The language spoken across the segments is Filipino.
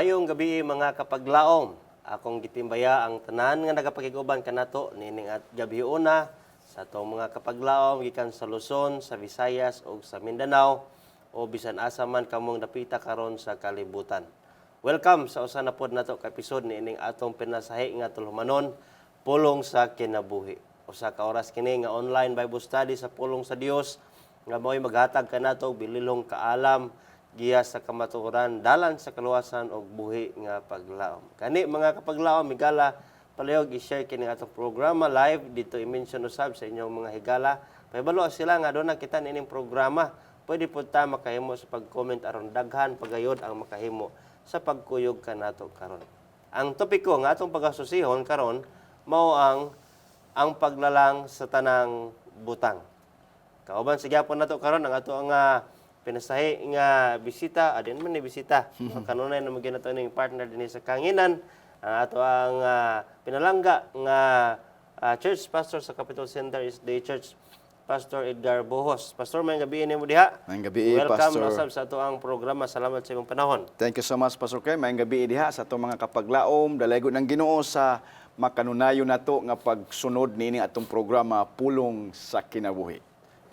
Mayong gabi mga kapaglaom. Akong gitimbaya ang tanan nga nagapakiguban kanato nining at gabi una sa atong mga kapaglaom gikan sa Luzon, sa Visayas ug sa Mindanao o bisan asa man kamong dapita karon sa kalibutan. Welcome sa usa na pod nato ka episode nining atong pinasahi nga tulhumanon pulong sa kinabuhi. Usa ka oras kini nga online Bible study sa pulong sa Dios nga mao'y maghatag kanato og bililhong kaalam giya sa kamatuoran, dalan sa kaluwasan og buhi nga paglaom. Kani mga kapaglaom, higala palihog i-share kini atong programa live dito i-mention usab sa inyong mga higala. Pahibalo sila nga doon na kita nining programa. Pwede po ta makahimo sa pag-comment aron daghan pagayod ang makahimo sa pagkuyog kanato karon. Ang topiko nga atong pagasusihon karon mao ang paglalang sa tanang butang. Kauban sa gyapon nato karon ang ato nga pinasahi nga bisita, adin man ni bisita. Kanunay na maging nato ning partner dinhi sa Kanginan, ang ato ang pinalangga nga church pastor sa Capitol Center is the church Pastor Edgar Bohos. Pastor, may gabi ni mo diha. May gabi, Welcome Pastor. usab sa ato ang programa. Salamat sa imong panahon. Thank you so much, Pastor Kay. May gabi diha sa atong mga kapaglaom. Dalaygo ng Ginoo sa makanunayo nato nga pagsunod nini atong programa Pulong sa Kinabuhi.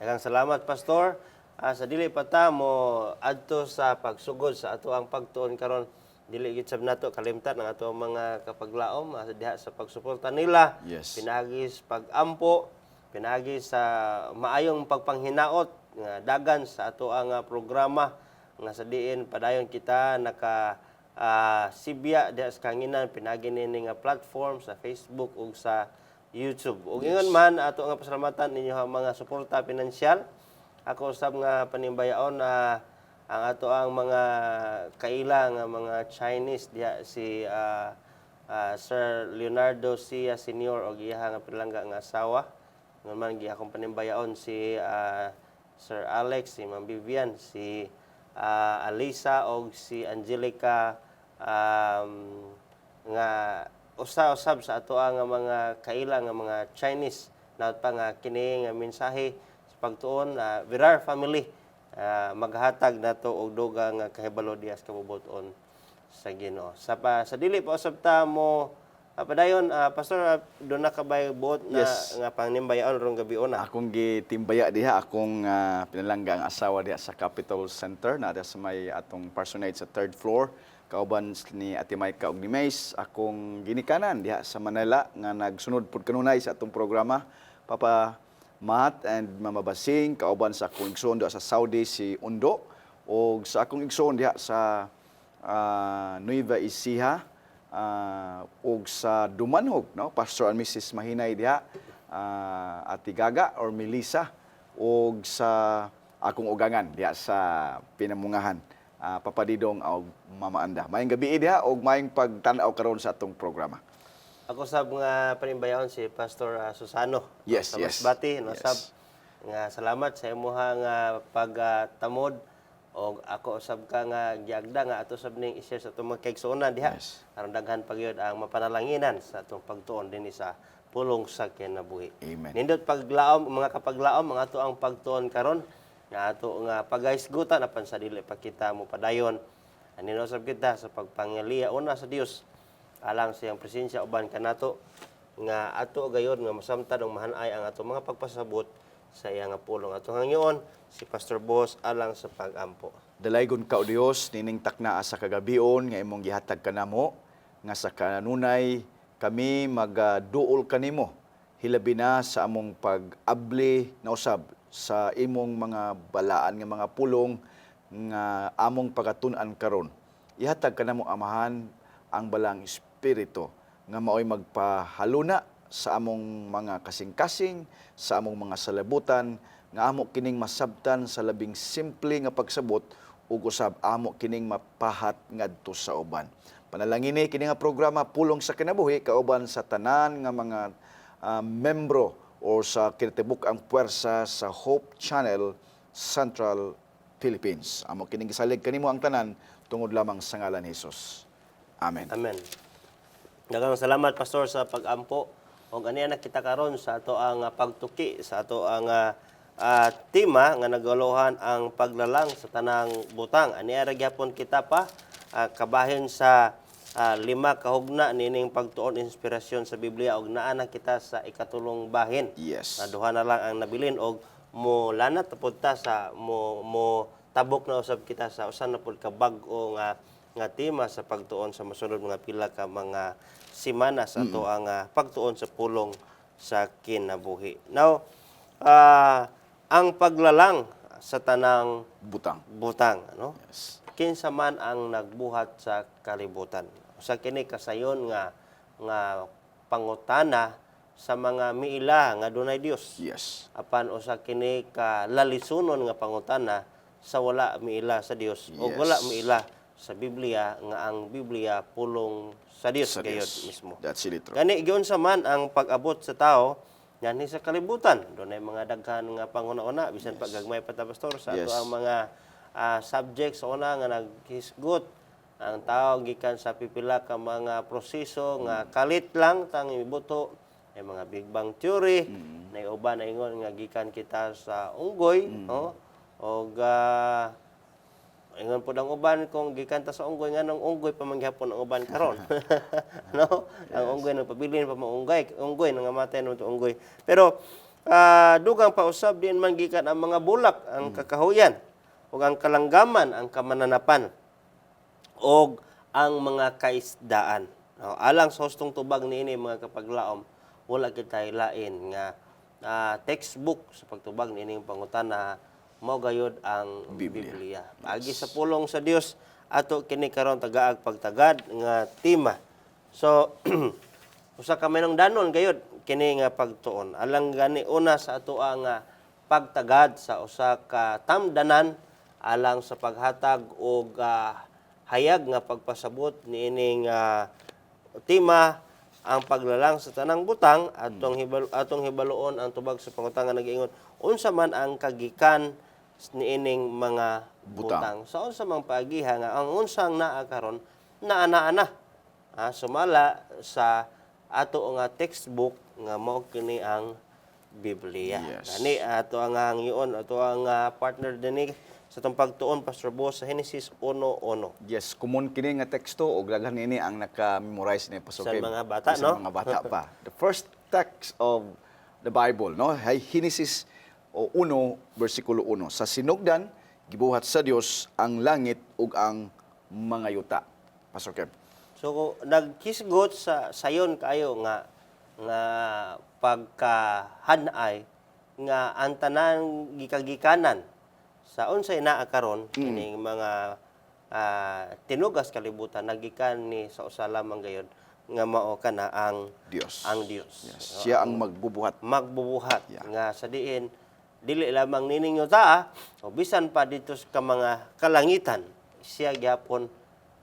Daghang salamat, Pastor. Sa dili pa ta mo adto sa pagsugod sa ato ang pagtuon karon, dili gid sab nato kalimtan ang ato ang mga kapaglaom diha sa pagsuporta nila. Yes. Pinagis pag-ampo, pinagi sa maayong pagpanghinaot nga dagan sa ato ang programa nga sa diin padayon kita naka sibya diha sa Kanginan, pinagi nini nga platform sa Facebook ug sa YouTube. Ug ingon man ato nga pasalamatan ninyo ang mga suporta pinansyal. Ako usab nga panimbayaon ang ato ang mga kaila nga mga Chinese diha si Sir Leonardo Sia Senior og iya nga pinalangga nga asawa. Ngon man gi akong panimbayaon si Sir Alex, si Ma'am Vivian, si Alisa og si Angelica nga usab sa ato nga mga kaila nga mga Chinese na pa nga kini nga mensahe pagtuon Virar family maghatag nato og dugang nga kahibalo dias kabubuton sa Ginoo. Sa dili pa usab ta mo padayon pastor do na kabay buot na Yes. nga panimbayaon rong gabi una. Akong gitimbaya diha akong pinalangga ang asawa diha sa Capitol Center na diha sa may atong parsonage sa third floor. Kauban ni Ate Maika og ni Mace, akong ginikanan diha sa Manila nga nagsunod pud kanunay sa atong programa. Papa Matt and Mama Basing, kauban sa akong igsoon diha sa Saudi si Undo, o sa akong igsoon diha sa Nueva Ecija, o sa Dumanhog, no? Pastor and Mrs. Mahinay diha, Ate Gaga or Melissa, o sa akong ugangan diha sa Pinamungahan, Papa Didong o Mama Anda. Mayong gabi diha o mayong pagtanaw karon sa atong programa. Ako sab nga panimbayaon si Pastor Susano Yes, sa yes. Masbati no Yes. sab nga salamat sa imuha nga pagtamod og ako usab ka nga giagda nga ato sab ning i-share sa atong mga kaigsuonan diha Yes. aron daghan pagyud ang mapanalanginan sa atong pagtuon dinhi sa pulong sa kinabuhi. Amen. Nindot paglaom mga kapaglaom ang ato ang pagtuon karon nga ato nga pagahisgutan apan sa dili pa kita mo padayon anino sab kita sa pagpangaliya una sa Dios alang sa iyang presensya uban kanato nga ato gayon nga masamtad og mahanay ang ato mga pagpasabot sa iyang pulong. Ato hangyoon si Pastor Boss alang sa pag-ampo. Dalaygon ka o Dios nining taknaa sa kagabion nga imong gihatag kanamo nga sa kanunay kami magduol kanimo hilabi na sa among pag-abli na usab sa imong mga balaan nga mga pulong nga among pagatun-an karon. Ihatag kanamo amahan ang balang espiritu nga mao'y magpahaluna sa among mga kasing-kasing, sa among mga salabutan, nga amo kining masabtan sa labing simple nga pagsabot ug usab amo kining mapahat ngadto sa uban. Panalangini kini nga programa Pulong sa Kinabuhi kauban sa tanan nga mga membro o sa kinatibuk ang puwersa sa Hope Channel Central Philippines. Amo kining gisalig kanimo ang tanan tungod lamang sa ngalan ni Hesus. Amen. Amen. Daghang salamat Pastor sa pag-ampo. Og aniya na kita karon sa ato ang pagtuki sa ato ang tema nga naguluhan ang paglalang sa tanang butang. Aniya ra gyapon kita pa kabahin sa 5 kahugna nining pagtuon inspirasyon sa Biblia og naa na kita sa ikatulong bahin. Yes. Na duha na lang ang nabilin og mo lanat tapod ta sa mo tabok na usab kita sa usan na pud ka bag-o nga tema sa pagtuon sa mosunod mga pila ka mga semana sa ato ang pagtuon sa pulong sa kinabuhi. Now, ang paglalang sa tanang butang, ano? Yes. Kinsa man ang nagbuhat sa kalibutan. Usa kini kasayon nga pangutana sa mga miila nga dunay Dios. Yes. Apan usa kini ka lalisunon nga pangutana sa wala miila sa Dios o Yes. wala miila sa Biblia nga ang Biblia pulong sa Dios Sa gayud Diyos. mismo. That's really true. Gani giunsa man ang pag-abot sa tao yan sa kalibutan. Dunay mga daghan nga panguna-una bisan pa gagmay pa ta pastor sa ato Yes. ang mga subjects una nga naghisgot ang tao gikan sa pipila ka mga proseso nga kalit lang tang ibuto ay mga Big Bang theory na uban na ingon nga gikan kita sa unggoy no og ingon po ang uban kung gikan ta sa unggoy nga nang unggoy pa man gyapon ang uban karon no ang unggoy nang pabilin pa mo unggoy nang matay no unggoy pero dugang pausab din man gikan ang mga bulak ang kakahuyan ug ang kalanggaman ang kamananapan og ang mga kaisdaan. No, alang sa hustong tubag niini mga kapaglaom, wala kita lain nga textbook sa pagtubag niini pangutana mao gayud ang Biblia. Agi sa pulong sa Dios ato kini karon tagaag pagtagad nga tema. So usa ka manong danon gayud kini nga pagtuon. Alang gani una sa ato ang pagtagad sa usa ka tamdanan alang sa paghatag og hayag nga pagpasabot niining tema ang paglalang sa tanang butang atong hibaluon ang tubag sa pangutang nga nag-ingon unsa man ang kagikan niining mga butang. Sa unsa mang paagiha nga ang unsang naa karon naa-ana sumala sa ato nga textbook nga mao kini ang Biblia. Yes. Gani ato ang hangion ato ang partner dinhi sa itong pagtuon, Pastor Bo, sa Genesis 1:1. Yes, common kini nga teksto og daghan ini ang naka-memorize ni Pastor Sa Kev. mga bata, Sa no? mga bata pa. The first text of the Bible, no? Hay Genesis 1 versikulo 1. Sa sinugdan gibuhat sa Dios ang langit ug ang mga yuta. Pastor Kev. So, nagkisgot sa sayon kayo nga pagkahanay nga ang tanan gikagikanan sa unsay naa karon kining mga tinugas kalibutan nagikan ni sa usa lamang gayud nga mao kana ang Dios. Dios. Yes. Siya ang magbubuhat. Magbubuhat Yeah. nga sa diin dili lamang nining yuta o bisan pa dito sa mga kalangitan siya gyapon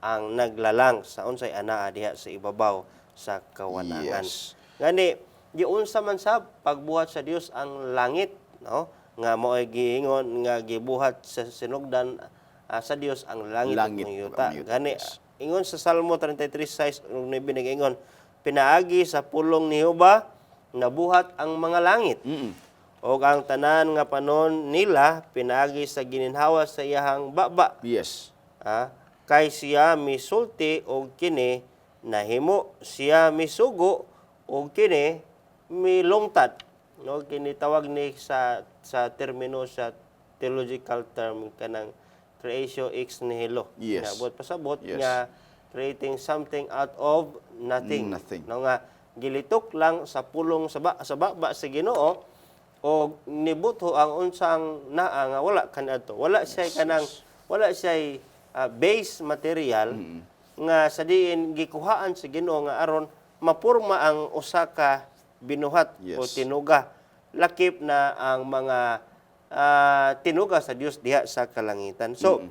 ang naglalang sa unsay anaa diha sa ibabaw sa kawanangan. Yes. Gani giunsa man sa pagbuhat sa Dios ang langit, no? Nga mo'y giingon nga gibuhat sa sinugdan sa Dios ang langit ug ang yuta. Gani ingon sa Salmo 33:6 ug 9 nag-ingon pinaagi sa pulong ni Jehova nabuhat ang mga langit. O ang tanan nga panon nila pinaagi sa gininhawa sa iyahang baba. Yes. Kay siya misulti og kini nahimo, siya misugo og kini milungtad. No, kini tawag ni sa termino sa theological term kanang creatio ex nihilo. Yes. Nga, pasabot Yes. nga creating something out of nothing. Nothing. No nga gilitok lang sa pulong sa baba sa Ginoo o nibutho ang unsang naa nga wala kaniadto. Wala siya kanang wala siya base material nga sa diin gikuhaan sa Ginoo nga aron mapurma ang usa ka binuhat o Yes. tinuga. Lakip na ang mga tinuga sa Dios diha sa kalangitan. So,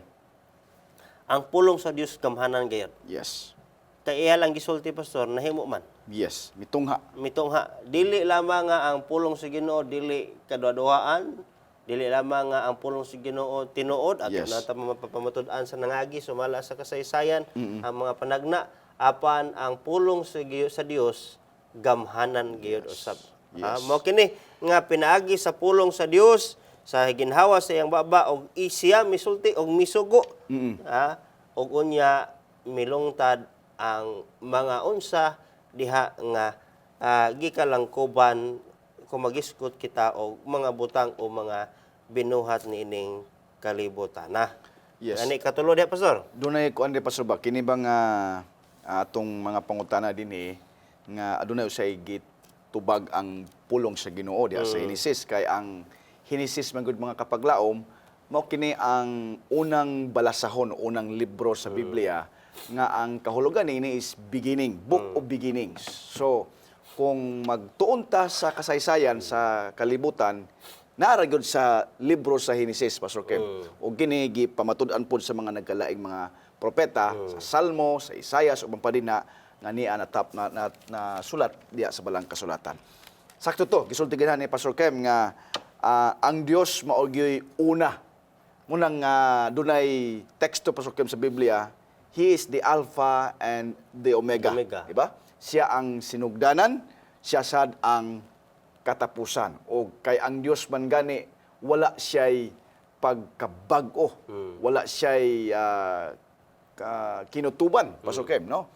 ang pulong sa Dios gamhanan gayud. Yes. Kay iya lang gisulti pastor nahimo man. Yes. Mitungha. Mitungha dili lamang nga ang pulong sa Ginoo dili kaduha-duhaan, dili lamang nga ang pulong sa Ginoo tinuod at Yes. nata mapamatud-an sa nangagi sumala sa kasaysayan ang mga panagna apan ang pulong sa Dios gamhanan gayud usab. Yes. Mao kini nga pinaagi sa pulong sa Dios sa ginhawa sa iyang baba og siya misulti og misugo. Og unya milungtad ang mga unsa diha nga gikalangkuban kung magiskot kita og mga butang o mga binuhat niining kalibutan na. Yes. Ani katulo diha pastor? Dunay kuan di Pastor ba kini ba nga atong mga pangutana dinhi nga adunay usay gitubag ang pulong sa Ginoo diha sa Henesis kay ang Henesis man gud mga kapaglaom mao kini ang unang balasahon, unang libro sa Biblia nga ang kahulugan ini is beginning, book of beginnings. So kung magtuon ta sa kasaysayan sa kalibutan, naara gyud sa libro sa Henesis, Pastor Kem. O kini gipamatud-an pod sa mga nagkalaing mga propeta sa Salmo, sa Isaias ug pampadina nga niya na sulat diya sa balang kasulatan. Sakto to, gisultigan ni Pastor Kem nga ang Dios mao gyud una. Munang dunay teksto Pastor Kem sa Biblia, He is the Alpha and the Omega. Diba? Siya ang sinugdanan, siya sad ang katapusan. O kay ang Dios man gani, wala siya'y pagkabag-o. Wala siya'y kinutuban, Pastor Kem, no?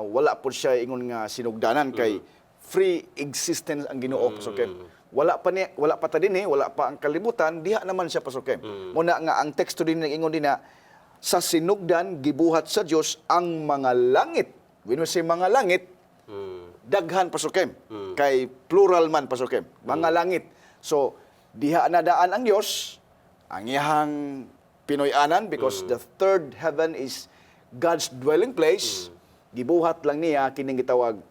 Wala po siya ingon nga sinugdanan kay free existence ang Ginoo, Pastor Kem. Wala pa ta dinhi, wala pa ang kalibutan, diha naman siya, Pastor Kem. Muna nga ang teksto din ingon din na sa sinugdan gibuhat sa Dios ang mga langit. When we say mga langit, daghan Pastor Kem. Kay plural man Pastor Kem. Mga langit. So diha na daan ang Dios, ang iyang Pinoy-anan because the third heaven is God's dwelling place. Gibuhat lang niya kining gitawag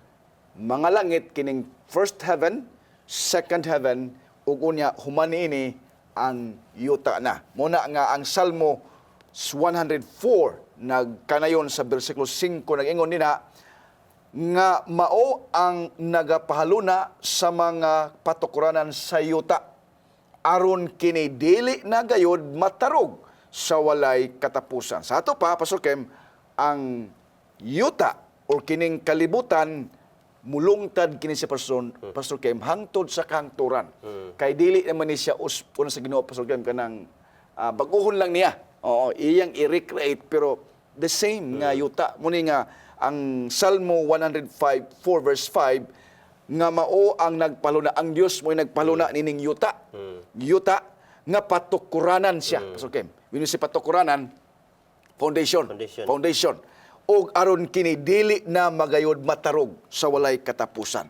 mga langit kining first heaven, second heaven ug unya human ini ang yuta na. Muna nga ang Salmo 104 nagkanayon sa bersikulo 5 nag-ingon nina nga mao ang nagapahaluna sa mga patukuranan sa yuta aron kini dili na gayud matarog sa walay katapusan. Sa ato pa Pastor Kem, ang yuta o kining kalibutan mulungtad kini si Pastor Kem hangtod sa kahangturan. Kay dili naman ni siya una sa Ginoo Pastor Kem kanang baguhon lang niya. Oo, iyang i-recreate pero the same nga yuta. Muni nga ang Salmo 105:4 verse 5 nga mao ang nagpaluna ang Dios mo nagpaluna nining yuta. Yuta nga patukuranan siya. Pastor Kem. When si patukuranan foundation. Og aron kini dili na magayod matarog sa walay katapusan.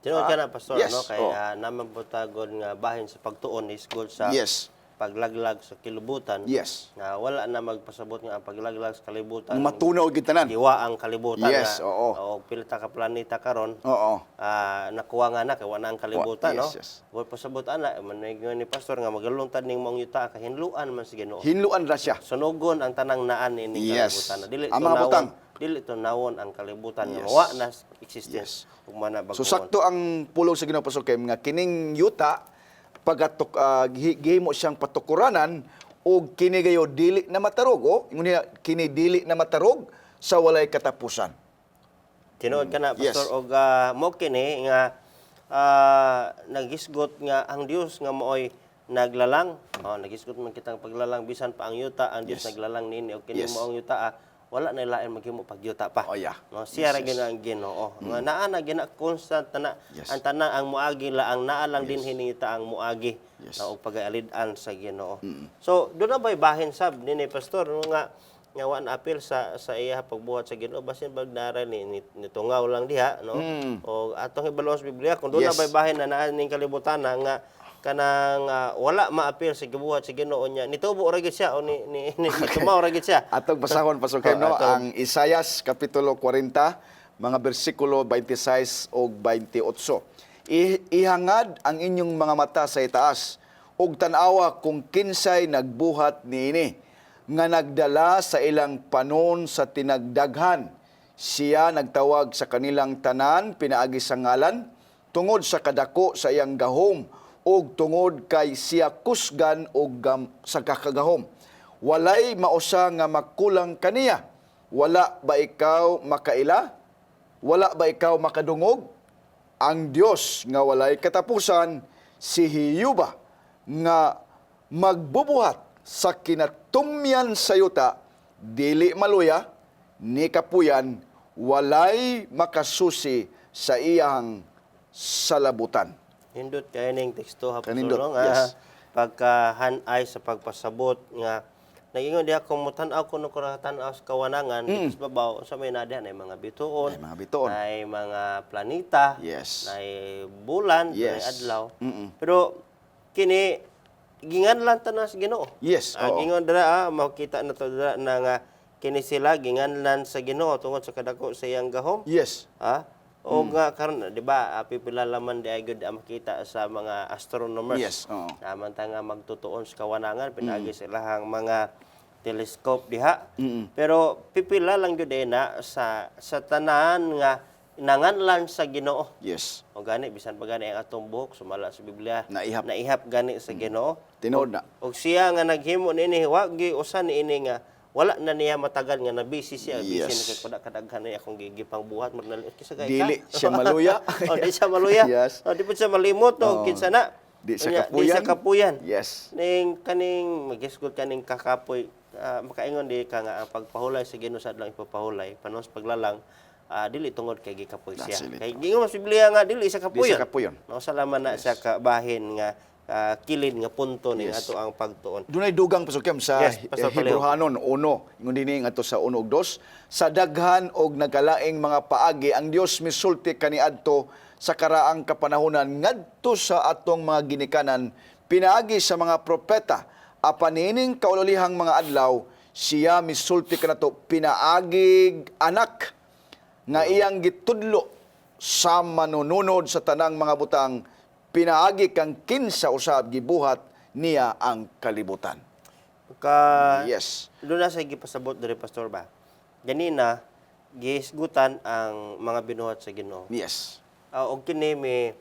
Tinuod ka na, Pastor, yes, no? Kaya naman butagon nga bahin sa pagtuon is good sa Yes. paglaglag sa kilibutan. Yes. Na wala na magpasabot nga ang paglaglag sa kalibutan. Matunaw gid tanan. Diwa ang kalibutan Yes, nga. oo. O pilita ka planeta karon. Oo. Nakuha nga na kay wala ang kalibutan, no? Yes. Wa pasabot ana maningon ni pastor nga magalungtad ning mong yuta ka hinluan man sa Ginoo. Hinluan ra siya. Sunugon ang tanang naan ini Yes. kalibutan. Dili Ang mga butang. Dili to nawon ang kalibutan nga Yes. wa na existence ug mana So sakto ang pulong sa Ginoo Pastor Kem nga kining yuta pagatok gihimo siyang patukuranan og kini gayo dili na matarog ingon niya kini dili na matarog sa walay katapusan. Tinuod ka na, Yes. Pastor, og mo kini nga nagisgot nga ang Dios nga mo'y naglalang. Nagisgot man kitang paglalang bisan pa ang yuta, ang Dios Yes. naglalang nini og kini Yes. mo ang yuta wala na lain maghimo pagyuta pa. Oh, yeah. No, siya ra Yes, yes. gyud ang Ginoo. Nga naa na gina constant na Yes. ang tanan ang muagi la ang naa lang din hinita ang muagi Yes. na og pag-alidan sa Ginoo. So do na bay bahin sab nini pastor nga wan appeal sa iya pagbuhat sa Ginoo basin bagdara ni tungaw lang diha no o atong ibalon sa Biblia kung doon Yes. na bahin na naa ning kalibutan na nga kanang wala ma-appeal sa gibuhat sa Ginoo niya nitubo ra gid siya o ni tumaw ra gid siya. Atong basahon Pastor Kem no Atong- ang Isaias kapitulo 40 mga bersikulo 26 ug 28. Ihangad ang inyong mga mata sa itaas ug tan-awa kung kinsay nagbuhat niini nga nagdala sa ilang panon sa tinagdaghan. Siya nagtawag sa kanilang tanan pinaagi sa ngalan tungod sa kadako sa iyang gahom ug tungod kay siya kusgan og sa kakagahom. Walay mausa nga makulang kaniya. Wala ba ikaw makaila? Wala ba ikaw makadungog? Ang Dios nga walay katapusan, si Hiyuba nga magbubuhat sa kinatumyan sa yuta, dili maluya, ni kapuyan walay makasusi sa iyang salabutan. Hindot kay ning teksto ha Kanindot, pastor nga yes. pagkahanay sa pagpasabot nga nagingon diha kung mutan-aw kuno tan-aw sa kawanangan dito sa babaw sa may nadiha na mga bituon, Ay mga bituon. na mga planeta, Yes. na bulan, na Yes. adlaw. Mm-mm. Pero kini ginganlan tanan sa Ginoo. Yes, oo. Gingon dira makita na to dira na nga kini sila ginganlan sa Ginoo tungod sa kadako sa iyang gahom. Yes. O nga karon di ba pipila laman di ay gud ang makita sa mga astronomers. Yes, oo. Naman ta nga magtutuon sa kawanangan pinagi sila hang mga telescope diha. Pero pipila lang gud na sa tanan nga nanganlan sa Ginoo. Yes. O gani bisan pa gani ang atong buhok sumala sa Biblia. Naihap. Naihap gani sa Ginoo. Tinuod na. Og siya nga naghimo nini wa gi usan ini nga wala na niya matagal nga nabisi siya busy Yes. na kay kadaghan na akong gigipang buhat mo na kisa kay Dili siya maluya. oh di siya maluya. Yes. Oh di pa siya malimot Oh. no kinsa na. Di sa Unya, kapuyan. Di sa kapuyan. Yes. Ning kaning magisgod kaning kakapoy makaingon di ka nga ang pagpahulay sa Ginoo sa adlang ipapahulay panos paglalang dili tungod kay gikapoy siya. That's it. Kay gingon sa Biblia nga dili sa kapuyan. Di sa kapuyan. No salaman na sa kabahin nga kilid nga punto ning ato ang pagtuon. Dunay dugang pasukyam sa Yes, Pastor Paleo. Hebrehanon 1, ingon dinhi ngadto sa 1 ug 2, sa daghan og nagalaing mga paagi ang Dios misulti kaniadto sa karaang kapanahonan ngadto sa atong mga ginikanan pinaagi sa mga propeta apan nining kaulolihang mga adlaw siya misulti kanato pinaagig anak nga iyang gitudlo sa manununod sa tanang mga butang pinaagi kang kinsa usab gibuhat niya ang kalibutan. Yes. Doon na sa gipasabot diri pastor ba. Ganina gihisgutan ang mga binuhat sa Ginoo. Yes. Og kini may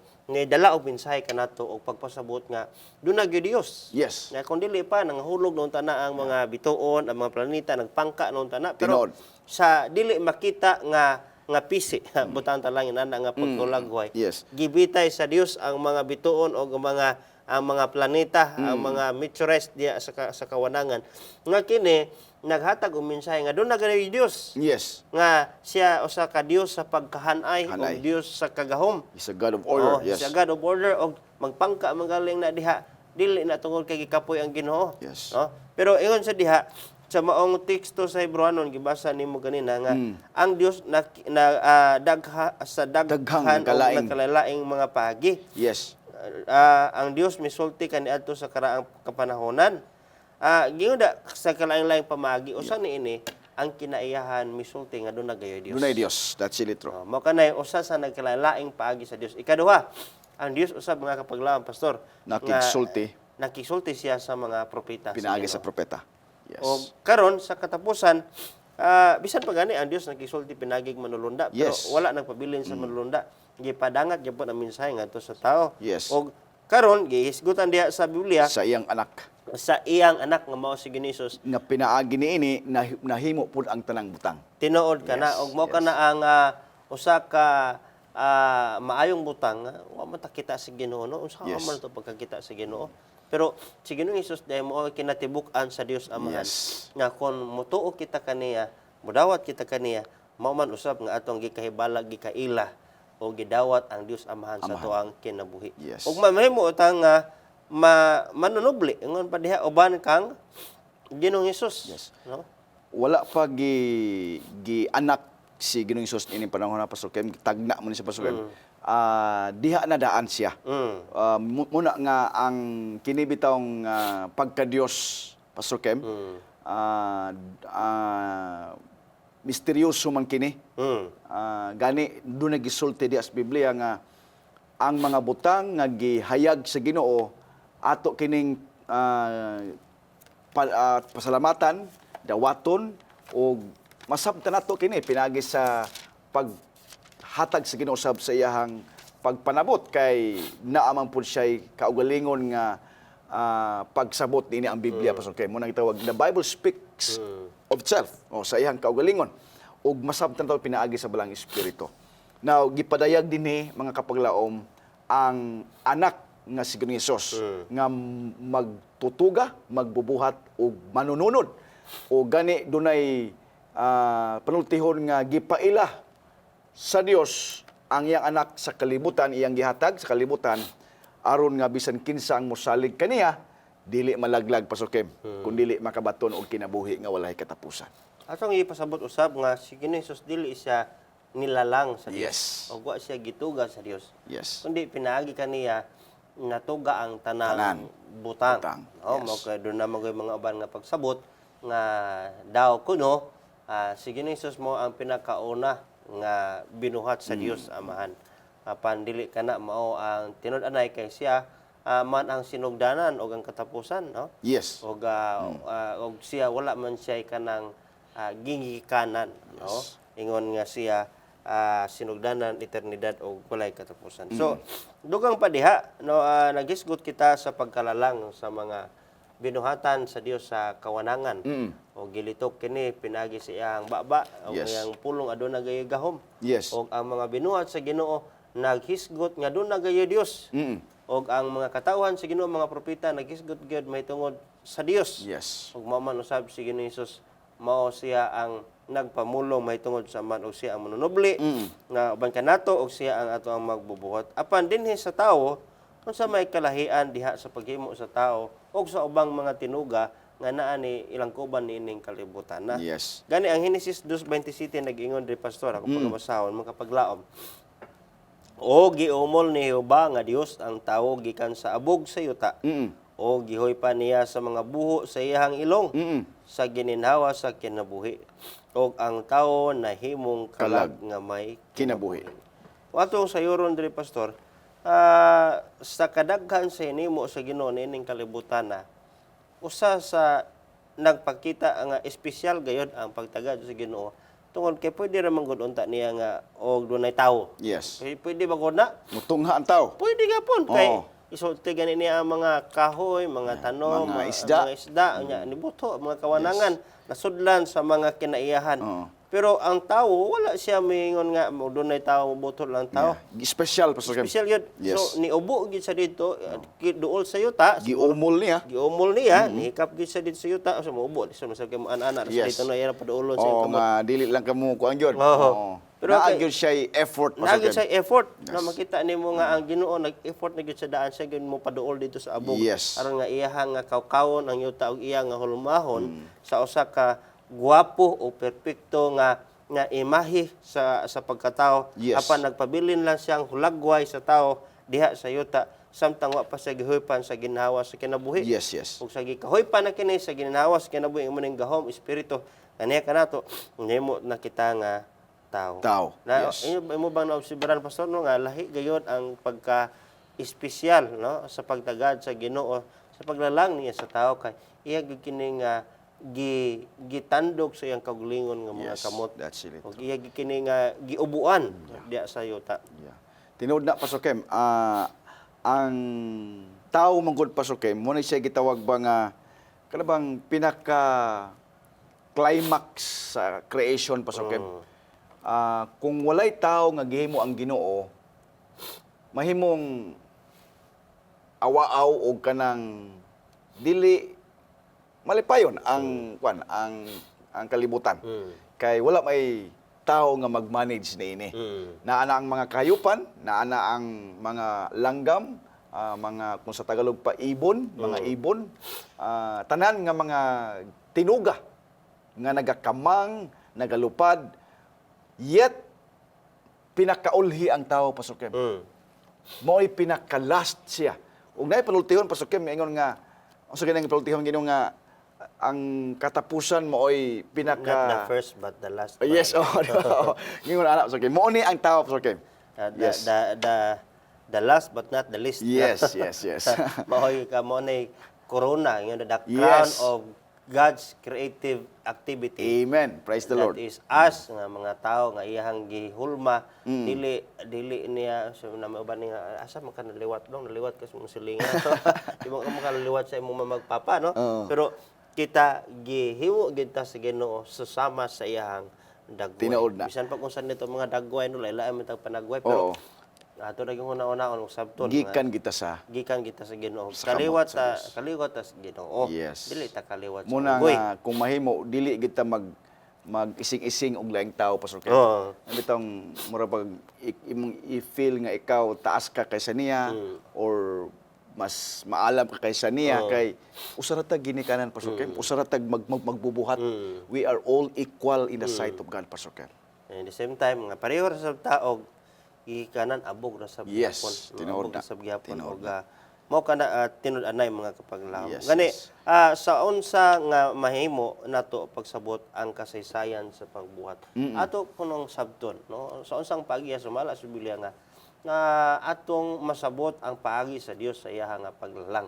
dala og mensahe kanato og pagpasabot nga doon na gyud Dios. Yes. Nga kung dili pa nangahulog noon tana ang mga bituon, ang mga planeta nagpangka noon tana pero Tinuod. sa dili makita nga pisi butang ta lang inana nga pagkulagway. Yes. Gibitay sa Dios ang mga bituon o ang mga planeta, ang mga meteorites diya sa kawanangan. Nga kini naghatag og mensahe nga doon na gani Dios. Yes. Nga siya usa ka Dios sa pagkahanay o Hanay. Dios sa kagahom. He's a God of order. Yes. Siya God of order og magpangka magaling na diha dili na tungod kay gikapoy ang Ginoo. Yes. No? Pero ingon sa diha sa maong teksto sa Hebrehanon gibasa nimo ganina nga ang Dios sa daghan o kalaing. nakalalaing mga pagi. Yes. Ang Dios misulti kaniadto sa karaang kapanahonan. Gingoda sa kalaing-laing pamagi usa niini ang kinaiyahan misulti nga doon na gayo Dios. Dunay Dios. That's litro. Mao kanay usa sa nagkalalaing paagi sa Dios. Ikaduha, ang Dios usab mga kapaglawan pastor Nakigsulti. nakisulti siya sa mga propeta Pinaagi Ginoo. sa propeta. Yes. O karon sa katapusan bisan pa gani ang Dios nakisulti pinagig manulunda pero Yes. wala nagpabilin sa manulunda. Gipadangat gyud ang mensahe ngadto sa tao. Yes. O karon gihisgutan diha sa Biblia Sa iyang anak sa iyang anak nga mao si Ginisus nga pinaagi niini nahimo pud ang tanang butang. tinuod ka na Yes, og mao yes. ka na ang usa ka maayong butang nga wa man ta kita sa Ginoo no unsa Yes. man to pagkakita sa Ginoo pero si Ginoong Hesus dahil mo kinatibuk-an sa Dios Amahan Yes. nga kon motuo kita kaniya mudawat kita kaniya mao man usab nga atong gikahibala gikaila o gidawat ang Dios Amahan sa tuang kinabuhi Yes. ug mamahimo utang nga manunubli ingon pa diha uban kang Ginoong Hesus Yes. no Wala pa gi anak si Ginoong Hesus ini panahon na Pastor Kem tagna mo ni sa Pastor Kem. Diha na daan siya. Muna nga ang kinibitawng pagka-Dios Pastor Kem. Misteryoso man kini. Gani doon nagisulti di sa Biblia nga ang mga butang nga gihayag sa Ginoo ato kining pasalamatan, dawaton o masabtan nato kini pinagi sa paghatag sa Ginoo sab sa iyahang pagpanabot kay naaman pud siya kaugalingon nga pagsabot niini ang Biblia Pastor Ken mo nang gitawag the Bible speaks of itself o sa iyang kaugalingon ug masabtan taw pinaagi sa balang espiritu. Now gipadayag dinhi mga kapaglaom ang anak nga si Ginoong Hesus nga magtutuga, magbubuhat ug manununod o gani dunay panultihon nga gipaila sa Dios ang iyang anak sa kalibutan, iyang gihatag sa kalibutan aron nga bisan kinsa ang mosalig kaniya dili malaglag pasukim, kun dili makabaton og kinabuhi nga walay katapusan. Atong ipasabot usab nga si Ginoong Hesus dili siya nilalang sa Dios. Yes. O wa siya gituga sa Dios. Yes. Kundi pinaagi kaniya natuga ang Tanan. tanang butang. Butang, O yes. mo kay doon na mga mga uban nga pagsabot nga daw kuno si Ginoong Hesus mo ang pinakauna nga binuhat sa Dios Amahan. Apan dili kana mao ang tinud-anay kay siya man ang sinugdanan o ang katapusan, no? Yes. Og og siya wala man siya kanang gingikanan, no? Yes. Ingon nga siya sinugdanan eternidad o walay katapusan. So dugang pa diha no naghisgot kita sa pagkalalang sa mga binuhatan sa Dios sa kawanangan. O gilitok kini pinagi sa iyang baba o Yes. iyang pulong aduna gayoy gahom. Yes. Og ang mga binuhat sa Ginoo naghisgot nga aduna gayoy Dios. Og ang mga katawhan sa Ginoo mga propeta naghisgot gyud mahitungod sa Dios. Yes. Ug mao man usab si Ginoong Hesus mao siya ang nagpamulong mahitungod sa man og siya ang manunubli nga uban kanato og siya ang ato ang magbubuhat. Apan dinhi sa tawo unsa may kalahian diha sa paghimo sa tawo og sa ubang mga tinuga nga naa ni ilang kuban niining kalibutan na. Yes. Gani ang Genesis 2:27 nag-ingon diri pastor ako pagabasahon mga kapaglaom. O giumol ni Jehova nga Dios ang tawo gikan sa abog sa yuta. O gihoy pa niya sa mga buho sa iyang ilong sa gininhawa sa kinabuhi. O ang tawo nahimong kalag nga may Kinabuhi. Watong sayuron diri pastor, sa kadaghan sa hinimo sa Ginoo nining kalibutan na usa sa nagpakita nga espesyal gayud ang pagtagad sa Ginoo tungod kay pwede ra man gud unta niya nga og dunay tawo. Yes. Kay pwede ba gud na? Mutungha ang tao. Pwede gapon kay Oo. isulti gani niya ang mga kahoy, mga tanom, mga isda. mga isda, nya nibuto mga kawanangan nasudlan sa mga kinaiyahan. Oo. Pero ang tawo wala siya mingon nga mo dunay tawo butol lang tawo. Special pasukim. Special yun. Yes. So niubo gid sa dito duol sa yuta. Giumol niya. Giumol niya, nihikap gid sa dito sa yuta so muubo so sa kay ana-ana sa Yes. dito na ira paduolon sa Oo, kamot. nga dili lang kamo kuan gyud. Oo. Pero Pero kay- siya effort Nagid sa pasukim. effort na makita nimo nga ang Ginoo nag-effort na gid sa daan siya gid mo paduol dito sa abog. Yes. Aron nga iyahang nga kawkawon ang yuta ug iya nga hulumahon sa usa ka gwapo o perpekto nga imahe sa pagkatao. Yes. Apan nagpabilin lang siyang hulagway sa tao diha sa yuta samtang wa pa siya gihoypan sa ginhawa sa kinabuhi. Yes, yes. Ug sa gikahoypan na kini sa ginhawa sa kinabuhi imo ning gahom espiritu kaniya kanato nimo nakita nga tao. Tao, Na, yes. imo bang naobserbahan pastor no nga lahi gayud ang pagka espesyal no sa pagtagad sa Ginoo sa paglalang niya sa tao kay iya gyud kini nga gitandog sa iyang kaugalingon nga mga Yes, kamot. that's it. Ug iya gyud kini nga giubuan diya sa yuta. Yeah. Tinuod na pasukim, ang tao manggod pasukim, mo na siya gitawag ba nga kanabang pinaka climax sa creation pasukim. Kung walay tao nga gihimo ang Ginoo, mahimong awaaw og kanang dili malipayon ang ang kalibutan. Kay wala may tao nga mag-manage niini. Naana ang mga kayupan, naana ang mga langgam, mga kung sa Tagalog pa ibon, mga ibon, tanan nga mga tinuga nga nagakamang, nagalupad, yet pinakaulhi ang tao pasukim. Mo'y pinaka-last siya. Ug naay panultihon pasukim ingon nga unsa ganang panultihon gino nga ang katapusan mo'y Not the pinaka first but the last. Yes, Gingon ana pasukim. Mo ni ang tao pasukim. Yes. The last but not the least. Yes. Mahoy ka mo na corona, the crown Yes. of God's creative activity. Amen. Praise the Lord. That is us nga mga tao nga iyahang gihulma dili niya so na uban nga asa man ka naliwat ka sa imong silingan. Di mo ka makaliwat sa imong magpapa no. Pero kita gihimo gid ta sa Ginoo susama sa iyahang dagway. Tinuod na. Bisan pa kung saan nito mga dagway no lain man tag panagway pero ato na gyud una-una sabton Gikan kita sa gikan kita sa Ginoo. Sa kamot sa Diyos. Kaliwat ta sa Ginoo. Yes. Dili ta kaliwat sa muna unggoy. nga kung mahimo dili kita mag-ising-ising og laing tao, Pastor Ken. Oo. Bitong mura pag imong i-feel nga ikaw taas ka kaysa niya or mas maalam ka kaysa niya kay usaratag ginikanan, Pastor Ken. Usaratag magbubuhat. We are all equal in the sight of God, Pastor Ken. And at the same time, nga pareho ra sa tao, gikanan abog ra sa Yes, gihapon. tinuod Abog ra na. sa gihapon. Tinuod Og mao kana tinud anay mga kapaglaom. Yes, Gani yes. sa unsa nga mahimo nato pagsabot ang kasaysayan sa pagbuhat. Ato kunong sabton, no? Sa unsang paagiya sumala sa Biblia nga atong masabot ang paagi sa Dios sa iya nga paglalang.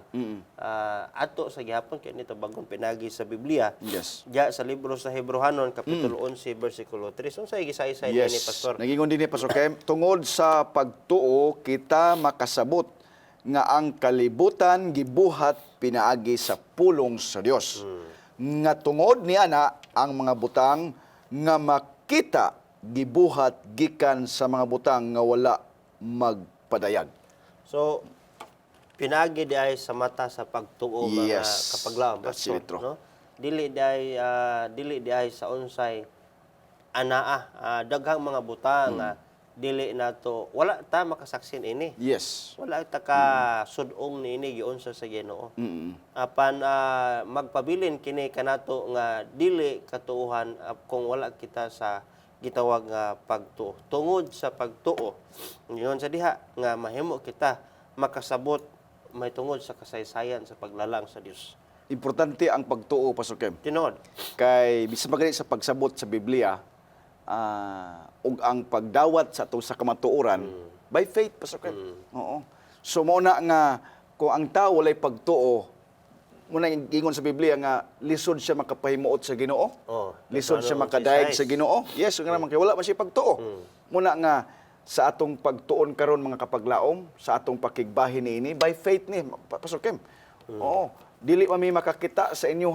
Ato sa gihapon kay nito bagong pinagi sa Biblia. Yes. Diya sa libro sa Hebrehanon kapitulo 11 bersikulo 3. Unsay gisaysay ni pastor? Nagingon din ni Pastor Kem, tungod sa pagtuo kita makasabot nga ang kalibutan gibuhat pinaagi sa pulong sa Dios. Nga tungod niya na ang mga butang nga makita gibuhat gikan sa mga butang nga wala magpadayag. So, pinagi di ay sa mata sa pagtuo mga Yes, kapaglaom. that's pastor, it, true. no? Dili di ay sa unsay daghang mga butang nga dili nato wala ta makasaksin ini. Yes. Wala ta ka sudong niini giunsa sa Ginoo. Apan magpabilin kini kanato nga dili katuohan kung wala kita sa gitawag nga pagtuo. Tungod sa pagtuo, ingon sa diha nga mahimo kita makasabot may tungod sa kasaysayan sa paglalang sa Dios. Importante ang pagtuo, Pastor Kem. Tinod. Kay bisa magani sa pagsabot sa Biblia, ug ang pagdawat sa atong sa kamatuoran by faith, Pastor Ken. Oo. So mo na nga kung ang tao walay pagtuo, muna ingon sa Biblia nga lisod siya makapahimuot sa Ginoo. Oh, Lisod siya makadaig sa Ginoo. Yes, nga naman kay wala man siya pagtuo. Muna nga sa atong pagtuon karon mga kapaglaom, sa atong pakigbahin niini by faith ni Pastor Kem. Oo. Dili man mi makakita sa inyo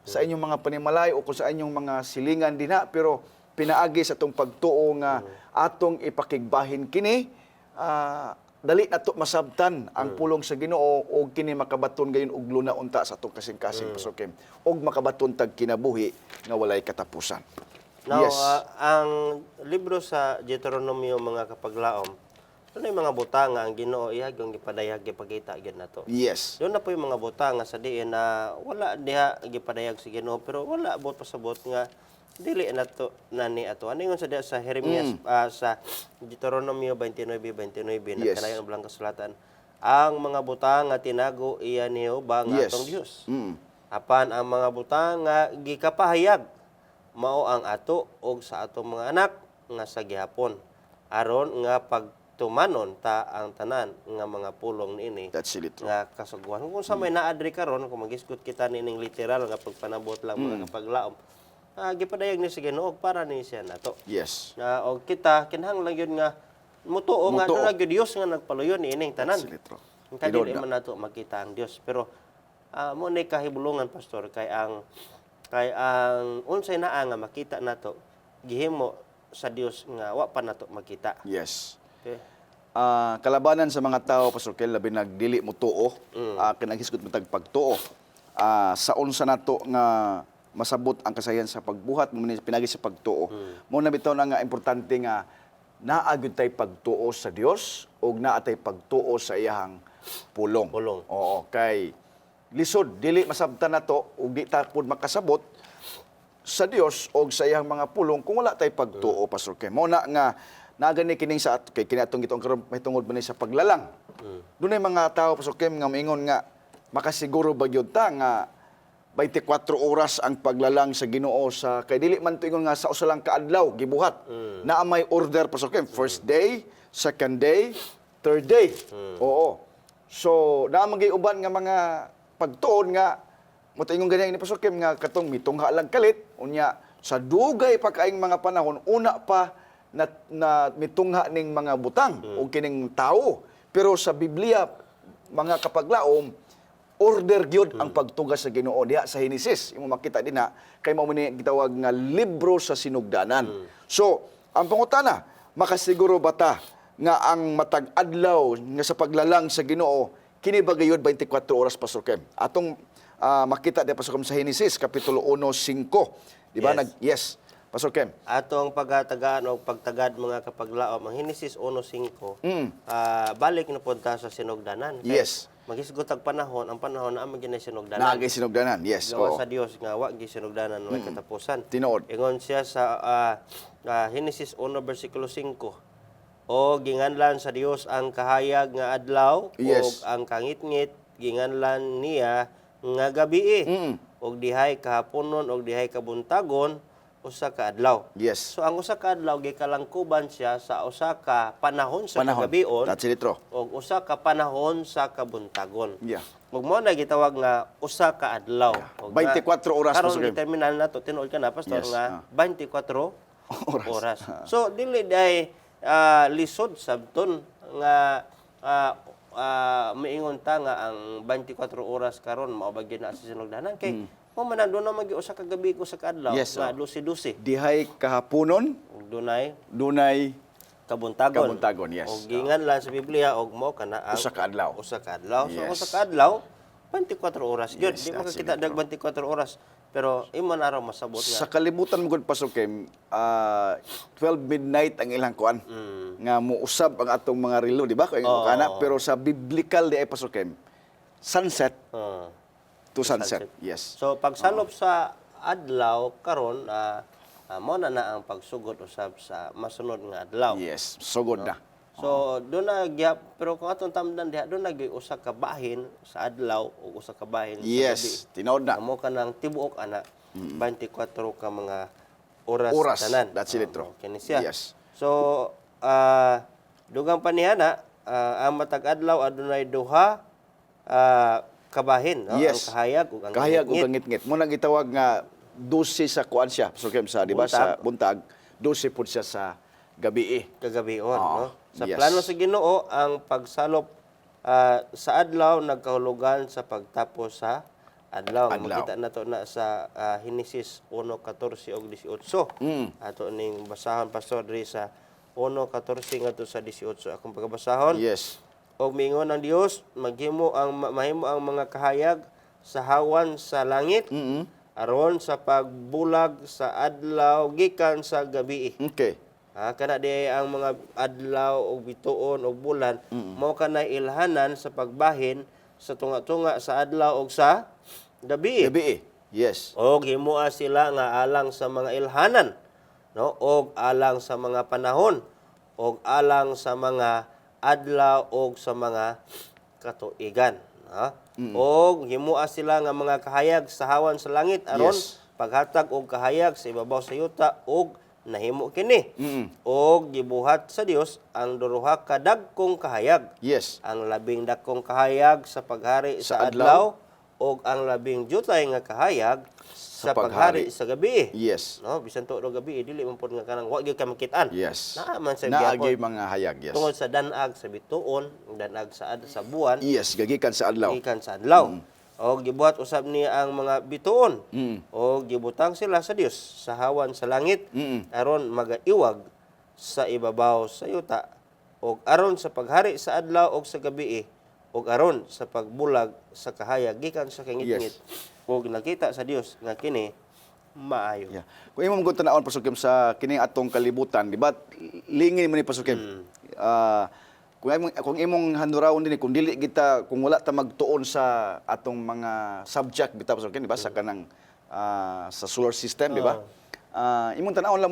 sa inyong mga panimalay o kung sa inyong mga silingan dinha, pero pinaagi sa atong pagtuo nga atong ipakigbahin kini, dali nato masabtan ang pulong sa Ginoo o kini makabaton gayon og luna unta sa atong kasing-kasing, Pastor Kem, og makabaton tag kinabuhi nga walay katapusan. Now, Yes. ang libro sa Deuteronomio mga kapaglaom, doon yung mga butang nga ang Ginoo ihagong gipadayag gipakita gyud nato. Yes. Doon na po yung mga butang nga sa diin na wala diha gipadayag si Ginoo pero wala bot pasabot nga dili nato nani ato. Ano yung sa diha sa Jeremias sa Deuteronomio 29:29 Yes. kanayon ang blang kasulatan. Ang mga butang nga tinago iya ni Jehova nga Yes. atong Dios. Apan ang mga butang nga gikapahayag mao ang ato og sa atong mga anak nga sa gihapon aron nga pagtumanon ta ang tanan nga mga pulong niini That's it. nga kasuguan. Kung sa may naadri karon kung magisgot kita nining literal nga pagpanabot lang mga kapaglaom, gipadayag ni si Ginoo para ni siya nato. Yes. Og kita kinahanglan gyud nga mutuo nga Mutuo. na gyud Dios nga nagpaluyon niining tanan. That's it. Kaya Tinod dili na. man nato makita ang Dios pero mo ni kahibulungan pastor kay ang unsay naa nga makita nato gihimo sa Dios nga wa pa nato makita. Yes. Okay. Kalabanan sa mga tao, Pastor Kel, labi nagdili mo tuo, kinaghisgot mo tag pagtuo. Sa unsa nato nga masabot ang kasayan sa pagbuhat, pinagi sa pagtuo. Mo na bitaw na nga importante nga naa gyud tay pagtuo sa Dios ug naa tay pagtuo sa iyang pulong. Pulong. Oo, kay lisod dili masabtan nato ug di ta pud makasabot sa Dios o sa iyang mga pulong kung wala tay pagtuo, Pastor Kem. Mo na nga nagani kining sa kay kini atong gitong karon may tungod man ni sa paglalang. Dunay mga tao, Pastor Kem, nga moingon nga makasiguro ba gyud ta nga 24 oras ang paglalang sa Ginoo sa kay dili man tuingon nga sa usa lang ka adlaw gibuhat. Naa may order, Pastor Kem, first day, second day, third day. Oo. So naa uban nga mga pagtuon nga motingon ganyan ni Pastor Kim nga katong mitungha lang kalit unya sa dugay pa kaayong mga panahon una pa na mitungha ning mga butang o kining tao, pero sa Biblia mga kapaglaom order gyud ang pagtugas sa Ginoo diha sa Henesis. Imo makita din kay mao ni gitawag nga libro sa sinugdanan. So ang pangutana, makasiguro ba ta nga ang matag adlaw nga sa paglalang sa Ginoo kini ba gayud 24 oras, Pastor Kem? Atong makita di Pastor Kem sa Henesis kapitulo 1:5. Di ba? Yes. Yes. Pastor Kem. Ato ang pagtagaan o pagtagad mga kapaglaom, ang Henesis 1:5, Mm. balik na punta sa sinugdanan. Kay Yes. Magisgot ang panahon na ang maging sinugdanan. Naagay sinugdanan. Yes. Gawa Oo. sa Dios nga wa gi sinugdanan may katapusan. Tinuod. Ingon siya sa Henesis 1:5. O ginganlan sa Dios ang kahayag nga adlaw Yes. ug ang kangitngit ginganlan niya nga gabi. Mm. Og dihay kahaponon og dihay kabuntagon usa ka adlaw. Yes. So ang usa ka adlaw gikalangkuban siya sa usa ka panahon sa Panahon. kagabion That's litro. og usa ka panahon sa kabuntagon. Yeah. Ug mo na gitawag nga usa ka adlaw. Ug 24 oras, karon Pastor Kim. determinan nato tinuod ka na pastor Yes, nga 24 Oras. oras. So dili day lisod sabton nga miingon ta nga ang 24 oras karon mao ba gyud na sa sinugdanan kay mo man do na magi usa ka gabi ko sa kadlaw Yes, nga 12-12 Dihay kahaponon, ug dunay dunay kabuntagon. Kabuntagon, yes. Og gingan lang sa Biblia og mao kana ang usa ka adlaw. usa ka adlaw. So Yes. usa ka adlaw 24 oras gyud. Yes, Di that's makakita it, dag 24 oras. Pero imo na raw masabot Sa nga. kalibutan mo gud Pastor Kim, 12 midnight ang ilang kuan. Nga muusab ang atong mga relo, di ba? Kung Oo. kana, pero sa biblical di ay Pastor Kim, sunset Ah. to sunset. Sunset. Yes. So pagsalop sa adlaw karon mao na ang pagsugod usab sa masunod nga adlaw. Yes. Sugod na. So doon na gyap pero kung atong tamdan diha doon na usa ka bahin sa adlaw o usa ka bahin sa gabi. Yes. Tinood na. Amo ka ng tibuok ana 24 ka mga oras, Oras. tanan. That's it, bro. Kini siya. Yes. So dugang panihana ang matag adlaw adunay duha kabahin no? Yes. Ang kahayag ug ang Kahayag ug ngit-ngit. ngit-ngit. Mo nang gitawag nga 12 sa kuan siya, Pastor Kim, sa di ba sa buntag, 12 pud siya sa gabi. kagabion Oo. no. Sa Yes. plano sa Ginoo ang pagsalop sa adlaw nagkahulugan sa pagtapos sa adlaw. Adlaw. Makita nato na sa Henesis 1:14 ug 18. Ato ning basahon pastor diri sa 1:14 ngadto sa 18 akong pagabasahon. Yes. Og miingon ang Dios mahimo ang mga kahayag sa hawan sa langit aron sa pagbulag sa adlaw gikan sa gabi. Okay. Kana di ang mga adlaw o bituon o bulan mao kana ilhanan sa pagbahin sa tunga-tunga sa adlaw o sa gabi. Gabi. Yes. Og himua sila nga alang sa mga ilhanan, no? Og alang sa mga panahon, og alang sa mga adlaw og sa mga katuigan, ha? Og himua sila nga mga kahayag sa hawan sa langit aron Yes. paghatag og kahayag sa ibabaw sa yuta og nahimo kini. Og gibuhat sa Dios ang duruha ka dagkong kahayag. Yes. Ang labing dakong kahayag sa paghari Sa sa adlaw o ang labing jutay nga kahayag sa paghari sa gabi. Yes. No, bisan tuod gabi dili man pud nga kanang wa gyud ka makitaan. Yes. Naa man sa Naagay gyapon. mga hayag. Yes. Tungod sa danag sa bituon, danag sa buwan, Yes, gagikan sa adlaw. ikan sa adlaw. O gibuhat usab niya ang mga bituon. O gibutang sila sa Dios sa hawan sa langit aron magaiwag sa ibabaw sa yuta o aron sa paghari sa adlaw o sa gabi o aron sa pagbulag sa kahayag gikan sa kingit-ngit o nakita sa Dios nga kini maayo. Yeah. Kung imong gud tan-awon Pastor Kim sa kining atong kalibutan, di ba? Lingin mo ni Pastor Kim. Kung imong handurawon din kung dili kita kung wala ta magtuon sa atong mga subject bitaw Pastor Kim, di ba? Sa kanang sa solar system, di ba? Imong tan-awon lang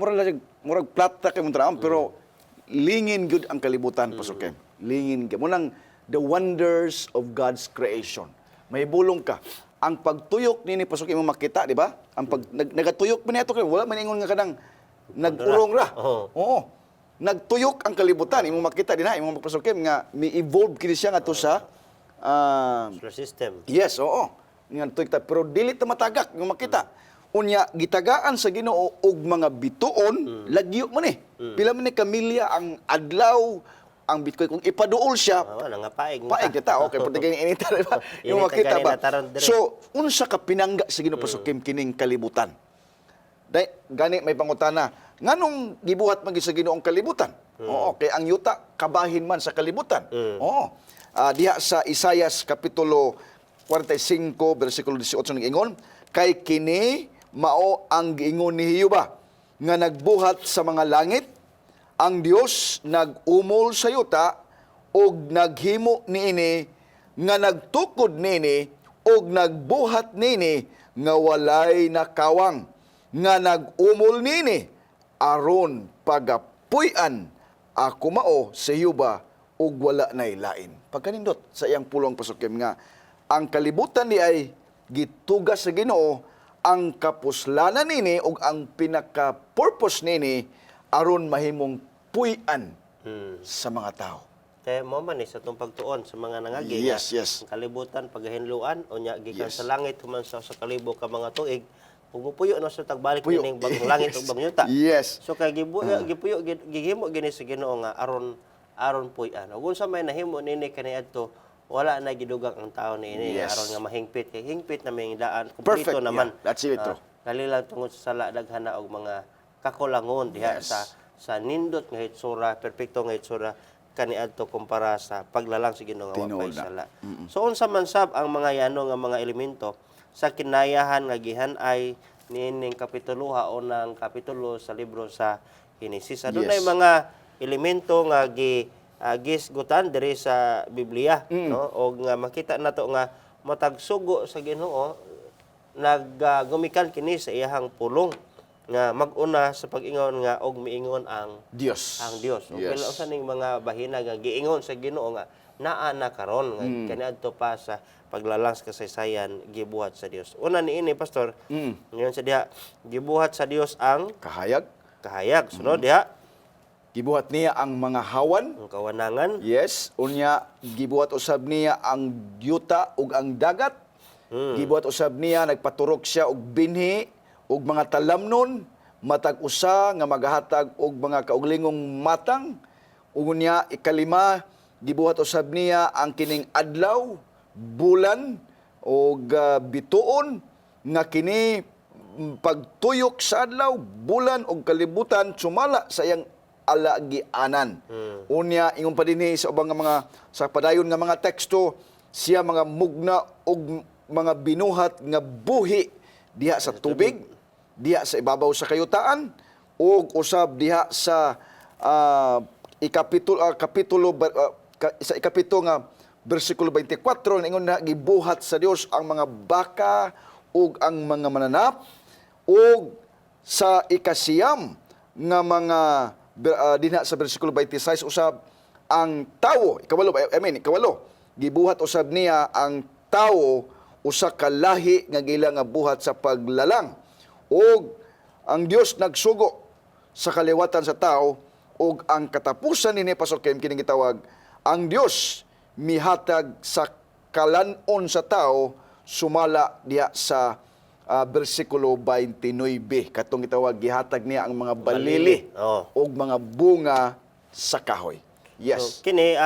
murag plata kay imong tan-awon pero lingin gud ang kalibutan Pastor Kim. Lingin gyud. Mo nang the wonders of God's creation. May bulong ka. Ang pagtuyok nini Pastor Kim imong makita, di ba? Ang nagatuyok man ato kay wala man ingon nga kanang nag-urong ra. Oo. Nagtuyok ang kalibutan. Imong makita din ha, imong Pastor Kim nga mi-evolve kini siya nga to sa Solar system. yes, oo. Nga tuyok ta pero dili ta matagak imong makita. Unya gitagaan sa Ginoo og mga bituon, lagyo man eh. Pila man ni kamilya ang adlaw ang Bitcoin kung ipaduol siya Nga paig. paig kita okay pud kay inita di ba yung Init ang makita ba kanina, taron dire. so unsa ka pinangga sa Ginoo Pastor Kim kining kalibutan dai gani may pangutana nganong gibuhat man gyud sa Ginoo ang kalibutan oo kay ang yuta kabahin man sa kalibutan oo diha sa Isaias kapitulo 45 bersikulo 18 ning ingon kay kini mao ang giingon ni Jehova nga nagbuhat sa mga langit, ang Dios nag-umol sa yuta og naghimo niini nga nagtukod nini og nagbuhat nini nga walay nakawang, nga nag-umol nini aron pagapuy-an ako mao sa yuba ug wala nay lain. Pagkanindot sa iyang pulong pasukim nga ang kalibutan ni ay gitugas sa Ginoo, ang kapuslanan nini ug ang pinaka-purpose nini aron mahimong puy-an sa mga tao. Kaya mo man sa itong pagtuon sa mga nangagi. Yes, nga, yes. Ang kalibutan, paghahinluan, o niya, gikan Yes. sa langit, human sa kalibo ka mga tuig, kung mupuyo na sa tagbalik Puyo. ning bagong langit o bagong yuta. Yes. So kay gipuyo gihimo gini sa Ginoo nga aron puy-an. Ug unsa may nahimo nini kaniadto, wala na gidugang ang tao niini Yes. aron nga mahingpit kay hingpit na may daan Perfect, kumpleto naman. yeah. That's it, true. Dali lang tungod sa sala daghan na og mga kakulangon diha Yes. sa nindot nga hitsura, perpekto nga hitsura kaniadto kumpara sa paglalang sa Ginoo nga Tinuod wapay na. sala. So unsa man sab ang mga yano nga mga elemento sa kinayahan nga gihan-ay niining kapituloha o ng kapitulo sa libro sa Henesis. Adunay Yes. mga elemento nga gisgutan diri sa Biblia, no? O nga makita nato nga matag sugo sa Ginoo gumikan kini sa iyahang pulong nga mag-una sa pag-ingon nga og miingon ang Dios. Dios. O Yes. pila usa ning mga bahina nga giingon sa Ginoo nga naa na karon nga kaniadto pa sa paglalang sa kasaysayan gibuhat sa Dios. Una niini pastor, ngayon sa diha gibuhat sa Dios ang Kahayag. kahayag. Sunod diha Gibuhat niya ang mga hawan. ang kawanangan. Yes. Unya, gibuhat usab niya ang yuta ug ang dagat. Gibuhat usab niya, nagpaturok siya og binhi ug mga talamnon, matag usa nga magahatag og mga kauglingong matang. Ug unya, ikalima, gibuhat usab niya ang kining adlaw, bulan ug bituon nga kini pagtuyok sa adlaw, bulan ug kalibutan sumala sa iyang alagianan. Unya ingon pa dinhi sa ubang nga mga sa padayon nga mga teksto, siya mga mugna og mga binuhat nga buhi diha sa tubig, diha sa ibabaw sa kayutaan ug usab diha sa sa ikapito nga bersikulo 24 ingon na gibuhat sa Dios ang mga baka ug ang mga mananap ug sa ikasiyam nga mga dinha sa bersikulo 26 usab ang tawo, ikawalo, gibuhat usab niya ang tawo usa ka lahi nga gila nga buhat sa paglalang. Og ang Dios nagsugo sa kaliwatan sa tao og ang katapusan ni Pastor Kim kining gitawag ang Dios mihatag sa kalanon sa tao sumala diha sa bersikulo 29 katong gitawag gihatag niya ang mga balili Oh. og mga bunga sa kahoy. Yes. So, kini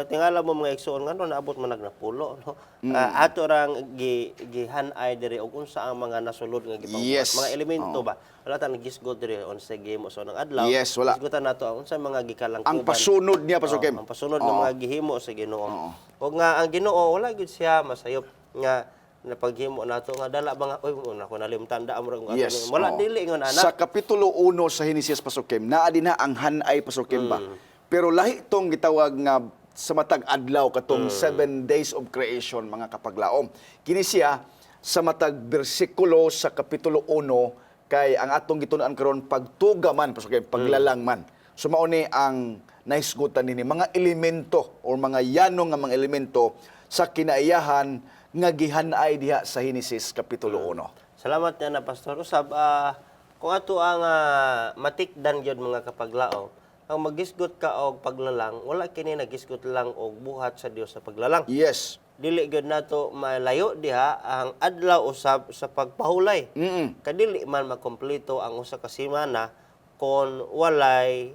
tingala mo mga igsoon nga naabot man nagnapulo no. Ato rang gihan-ay diri og unsa ang mga nasulod nga gipangbuhat. Yes. Mga elemento ba? Wala ta nagisgot diri on sa game o so ng adlaw. Yes, wala. Gisgotan nato ang unsa mga gikalangkuban. Ang pasunod niya Pastor Kim. Ang pasunod ng mga gihimo sa Ginoo. O nga ang Ginoo wala gyud siya masayop nga na paghimo nato nga dala mga una ko nalimtan da amro nga Yes. wala dili ngon ana. Sa kapitulo 1 sa Henesis Pastor Kim, naa din na ang hanay Pastor Kim ba? Pero lahi itong gitawag nga sa matag adlaw katong 7 days of creation mga kapaglaom. Kini siya sa matag bersikulo sa kapitulo 1 kay ang atong gitun-an karon pagtuga man Pastor Kim, paglalang man. So mao ni ang naisgutan nini mga elemento or mga yanong nga mga elemento sa kinaiyahan nga gihan-ay diha sa Henesis kapitulo 1. Salamat na pastor usab kung ato ang matikdan gyud mga kapaglaom ang magisgot ka og paglalang wala kini nagisgot lang og buhat sa Dios sa paglalang. Yes. Dili gyud nato malayo diha ang adlaw usab sa pagpahulay. Kadili man makompleto ang usa ka semana kon walay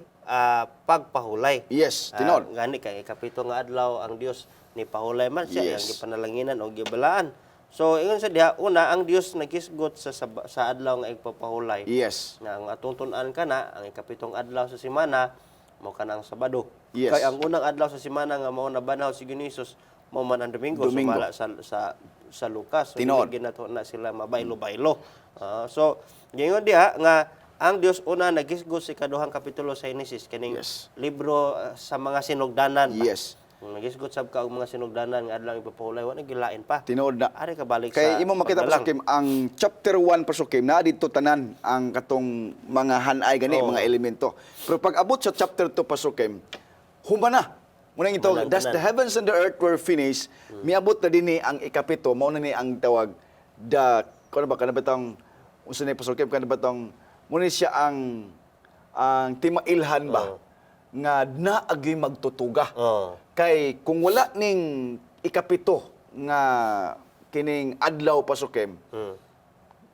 pagpahulay. Yes, tinod. Gani kay ikapito nga adlaw ang Dios ni pahulay man siya Yes. yang gipanalanginan o gibalaan. So ingon sa diha una ang Dios nagisgot sa adlaw nga igpapahulay. Yes. Nga ang atong tun-an kana ang ikapitong adlaw sa semana mao kana ang Sabado. Yes. Kay ang unang adlaw sa semana nga mao nabanaw si Ginisus mao man ang Domingo, Domingo. sumala sa Lucas. So Tinod. dili ginato na sila mabaylo-baylo. So gingon diha nga ang Dios una nagisgot sa ikaduhang kapitulo sa Genesis kaning Yes. libro sa mga sinugdanan ba? Yes. Kung nagisgot sab ka og mga sinugdanan nga adlang ipapahulay wa na gilain pa. Tinuod na. Ari ka balik Kay sa imo makita paglalang. Pastor Kim, ang chapter 1 Pastor Kim, na dito tanan ang katong mga hanay gani, Oo. mga elemento. Pero pag abot sa chapter 2 Pastor Kim, humana. Muna ito, Humanang thus tanan. the heavens and the earth were finished. Miabot na dinhi ang ikapito, mao na ni ang tawag kuno ba kanabitang unsa ni Pastor Kim kanabitang muna siya ang timailhan ba Oo. nga naagi magtutuga. Oh. Kay kung wala ning ikapito nga kining adlaw Pastor Kim, Mm.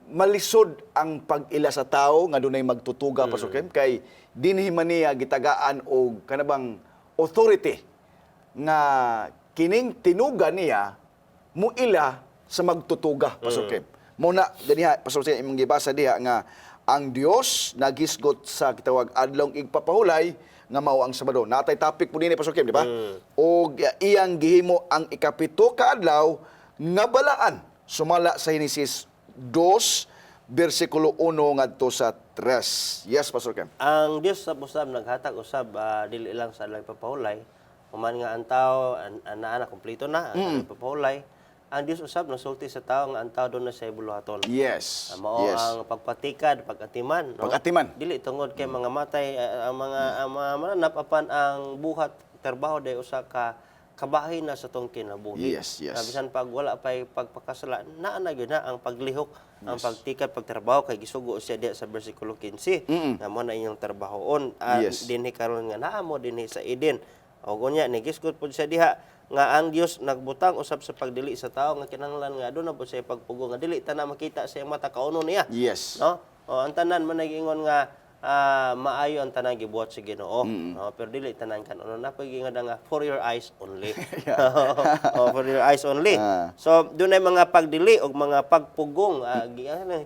malisod ang pag-ila sa tao nga dunay magtutuga Pastor Kim, kay dinhi man niya gitagaan og kanabang authority nga kining tinuga niya muila sa magtutuga Pastor Kim. Muna ganiha Pastor Kim imong gibasa diha nga ang Dios nagisgot sa kitawag adlong igpapahulay nga mao ang Sabado. Natay topic po dinhi Pastor Kim, di ba? Og iyang gihimo ang ikapito ka adlaw nga balaan sumala sa Genesis 2 bersikulo 1 ngadto sa 3. Yes, Pastor Kim. Ang Dios sa usab naghatag usab dili lang sa adlang ipapahulay, human nga ang tao naa na kompleto na ang ipapahulay. Ang Dios usab nasulti sa tao nga ang tao doon na sa ibuluhaton. Yes. Mao Yes. ang pagpatikad, pagatiman, no? Pag-atiman. Dili tungod kay mga matay ang mga mananap apan ang buhat trabaho day usa ka kabahin na sa tong kinabuhi. Yes, yes. Bisan pag wala pay pagpakasala, naa na gyud na ang paglihok, ang pagtikad, pagtrabaho kay gisugo siya diha sa bersikulo 15 nga mo na inyong trabahoon Yes. dinhi karon nga naa mo dinhi sa Eden. O unya nigisgot pud siya diha nga ang Dios nagbutang usab sa pagdili sa tao nga kinahanglan nga aduna po siya pagpugo nga dili ta na makita sa iyang mata kauno niya. Yes. No? O ang tanan man nagingon nga maayo ang tanan gibuhat sa Ginoo. No? Pero dili tanan kanuno na pagingad nga for your eyes only. For your eyes only. So dunay mga pagdili og mga pagpugong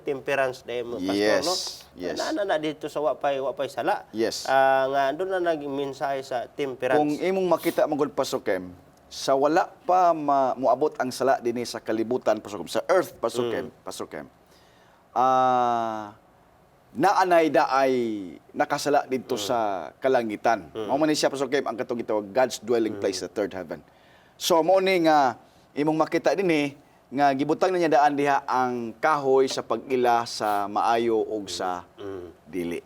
temperance day mo pastor Yes. no. Yes. Na dito sa wapay sala. Yes. Nga doon na naging mensahe sa temperance. Kung imong makita magud Pastor Kim, sa wala pa moabot ang sala dinhi sa kalibutan Pastor Kim, sa earth Pastor Kim, Pastor Kim. Naanay daay nakasala dito sa kalangitan. Mao man ni siya Pastor Kim ang katong gitawag God's dwelling place, the third heaven. So mao ni nga imong makita dinhi nga gibutang na niya daan diha ang kahoy sa pag-ila sa maayo ug sa dili.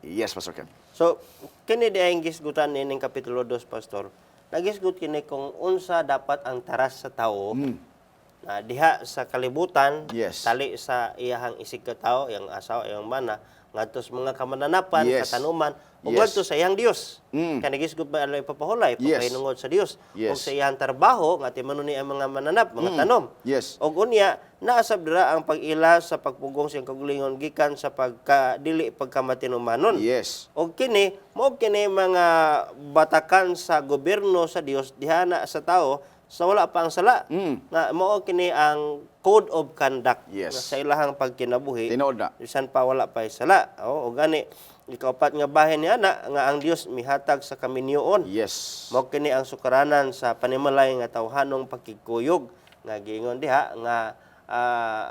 Yes, Pastor Kim. So, kini di ang gisgutan nining kapitulo 2, Pastor. Nagisgut kini kung unsa dapat ang taras sa tao diha sa kalibutan, Yes. tali sa iyahang isig ka tao, iyang asawa, iyang mana, ngadto sa mga kamananapan, Yes. katanuman, ug Yes. ngadto sa iyang Dios. Kani gisgut ba alay ipapahulay, Yes. pagkainungod sa Dios. Yes. Ug sa iyang trabaho, nga timanon ni ang mga mananap, mga tanom. Yes. Og unya naasab dira ang pag-ila sa pagpugong sa kaugalingon gikan sa pagkadili pagkamatinumanon. Yes. Og kini mo kini mga batakan sa gobyerno sa Dios diha na sa tao sa wala pa ang sala. Na mao kini ang code of conduct Yes. na sa ilahang pagkinabuhi. Tinuod na. Bisan pa wala pa sala. O gani ikaupat nga bahin niya na nga ang Dios mihatag sa kaminyoon. Yes. Mao kini ang sukaranan sa panimalay nga tawhanong pagkikuyog nga giingon diha nga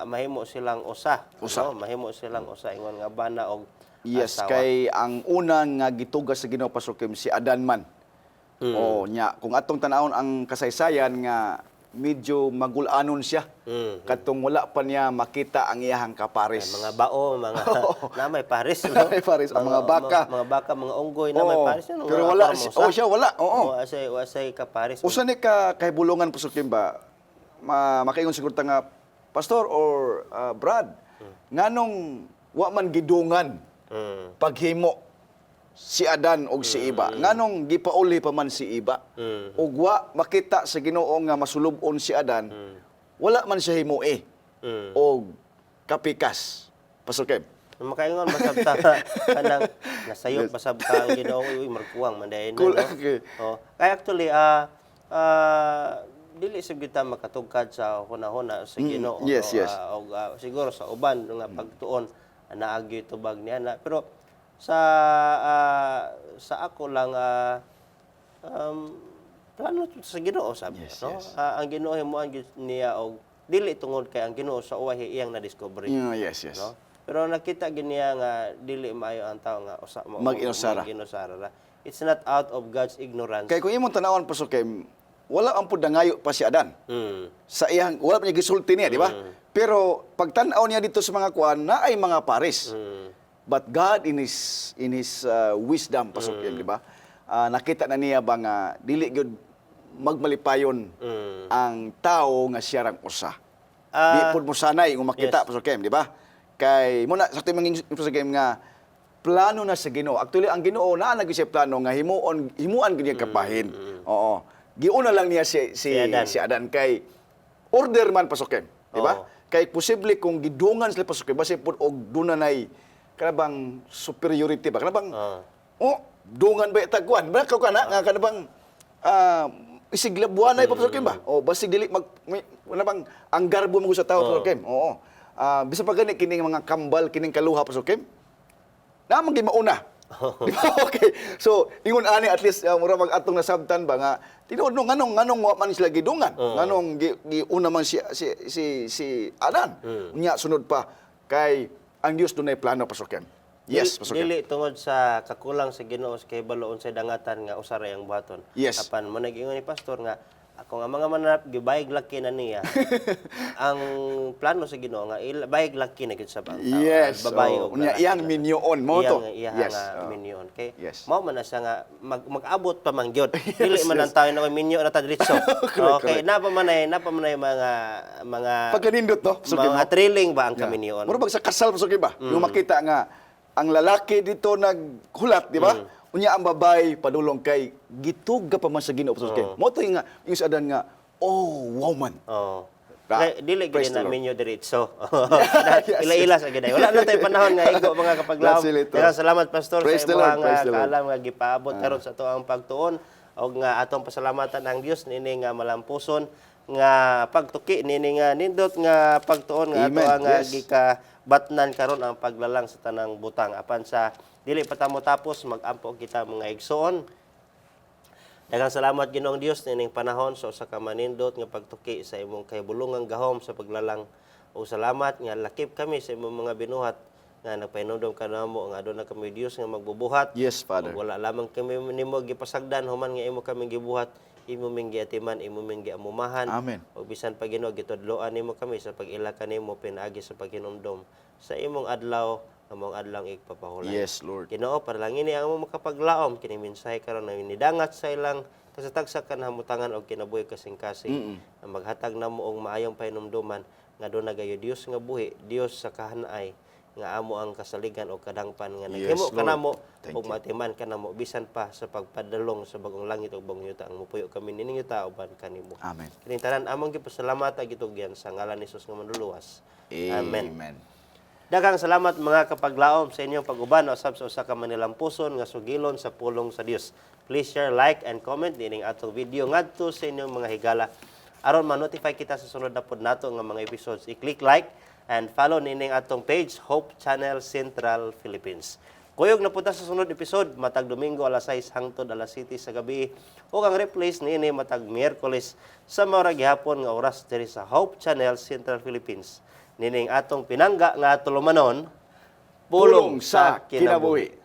mahimo silang usa. Usa. No? Mahimo silang usa ingon nga bana og Yes, asawa. kay ang unang nga gitugas sa Ginoo Pastor Kim si Adan man. O nya kung atong tanawon ang kasaysayan nga medyo magulanon siya. Katong wala pa niya makita ang iyahang kapares. Mga bao, mga na may pares, no? May pares, ang mga baka. Mga baka, mga unggoy na may Oo, pares. Ano, pero wala siya wala. Oo. Asay ka pares. Usa ni ka kahibulongan Pastor Kim ba? Makaingon siguro ta nga pastor or Brad, nganong wa man gidungan paghimo si Adan og si Iba. Nganong gipauli pa man si Iba. Ug wa makita sa Ginoo nga masulubon si Adan, wala man siya himui. Og kapikas. Pastor Kim. Makaingon basab ta kanang nasayop basab ka ang Ginoo uy markuwang mandayon. Cool, No? okay. Oh, kaya actually dili sa kita makatugkad sa hunahuna sa Ginoo. yes, no? yes. Siguro sa uban nga pagtuon naagi tubag niya na pero sa ako lang plano sa Ginoo sabi Yes, no. yes. Ang Ginoo himuan niya og dili tungod kay ang Ginoo sa uwahi iyang na discovery. Yes, yes. No? Pero nakita giniya nga dili maayo ang tao nga Mag-inusara. mag-inusara ra. It's not out of God's ignorance. Kay kung imong tanawon Pastor Kim, wala ang pud nangayo pa si Adan. Mm. Sa iyang wala pa niya gisulti niya, di ba? Pero pag tan-aw niya dito sa mga kuan na ay mga pares. But God in his wisdom Pastor Kim, di ba? Nakita na niya ba nga dili gyud magmalipayon ang tao nga siya rang usa. Di pud mo sanay kung makita Yes. Pastor Kim, di ba? Kay muna sa timang Pastor Kim nga plano na sa Ginoo. Actually ang Ginoo naa na gyud siya plano nga himuon gyud niya kapahin. Oo. Giuna lang niya si Adan kay order man Pastor Kim, di ba? Oo. Kay posible kung gidungan sila Pastor Kim basi pud og dunay kanabang superiority ba? Kanabang dungan ba itagwan? Ba ka na nga kanabang isiglabuan ay Pastor Kim ba? O basig dili kanabang ang garbo mo sa tao Pastor Kim. Oo. Bisa pa gani kining mga kambal kining kaluha Pastor Kim. Namang gimauna. Di ba? Okay. So, ingon ani at least mura mag-atong nasabtan ba nga tinuod no nganong wa man sila gidungan. Nganong giuna man si Adan. Unya sunod pa kay ang Dios dunay plano Pastor Kim. Yes, Pastor Kim. Dili tungod sa kakulang sa Ginoo kay baloon sa dangatan nga usara ang buhaton. Yes. Apan mo nag-ingon ni pastor nga ako nga mga mananap gibayig laki na niya. Ang plano sa Ginoo nga bayig laki na gid sa bang tao. Yes. Babae Oh, o unya iyang minyoon mo to. Iyang Yes. nga minyon. Kay Yes. mao man na siya nga mag-abot pa man gyud. Dili man ang tawo na minyo na ta diretso. Okay, napa man ay mga Pagkanindot to, Pastor Kim. mga thrilling ba ang kaminyon? Mura bag sa kasal Pastor Kim ba? Yung makita nga ang lalaki dito naghulat, di ba? Unya ang babae padulong kay gituga pa man sa Ginoo Pastor Kim. Mo to yung sa Adan nga, oh, woman. Oh. Ra- Dili Praise gid na the Lord. minyo diretso. Yes. Ila-ila sa giday. Wala na tay panahon nga igo mga kapaglaom. That's it, ito. Kaya salamat pastor Praise sa the Lord, imong praise the Lord. kaalam nga gipaabot karon sa ato ang pagtuon og nga atong pasalamatan ang Dios nini nga malampuson nga pagtuki nini nga nindot nga pagtuon nga ato Amen. ang Yes. gikabatnan karon ang paglalang sa tanang butang apan sa dili pa ta mo tapos mag-ampo kita mga igsoon. Daghang salamat Ginoong Dios nining panahon sa usa ka manindot nga pagtuki sa imong kahibulungang gahom sa paglalang. O salamat nga lakip kami sa imong mga binuhat nga nagpahinumdom kanamo nga aduna kami Dios nga magbubuhat. Yes, Father. Ug wala lamang kami nimo gipasagdan human nga imo kami gibuhat, imo ming giatiman, imo ming giamumahan. Amen. O bisan pa Ginoo gitudloan nimo kami sa pag-ila kanimo pinaagi sa paghinumdom sa imong adlaw among adlaw igpapahulay. Yes, Lord. Ginoo para lang ini ang makapaglaom kini mensahe karon na nidangat sa ilang kasatagsa kan hamutangan og kinabuhi kasing-kasing na maghatag namo og maayong pahinumduman nga doon nagayo Dios nga buhi, Dios sa kahanay nga amo ang kasaligan o kadangpan nga Yes, naghimo Lord. kanamo Thank og matiman kanamo bisan pa sa pagpadalong sa bagong langit ug bagong yuta ang mupuyo kami nining yuta uban kanimo. Amen. Kining tanan among gipasalamat ag gitugyan sa ngalan ni Jesus nga manluluwas. Amen. Amen. Daghang salamat mga kapaglaom sa inyong pag-uban usab sa usa ka manilampuson nga sugilon sa pulong sa Dios. Please share, like, and comment dining atong video ngadto sa inyong mga higala. Aron ma-notify kita sa sunod na pod nato nga mga episodes. I-click like and follow nining atong page Hope Channel Central Philippines. Kuyog na punta sa sunod episode matag Domingo alas 6 hangtod alas 7 sa gabi ug ang replays niini matag Miyerkules sa maura gihapon nga oras diri sa Hope Channel Central Philippines. Nining atong pinangga nga tulumanon Pulong sa kinabuhi.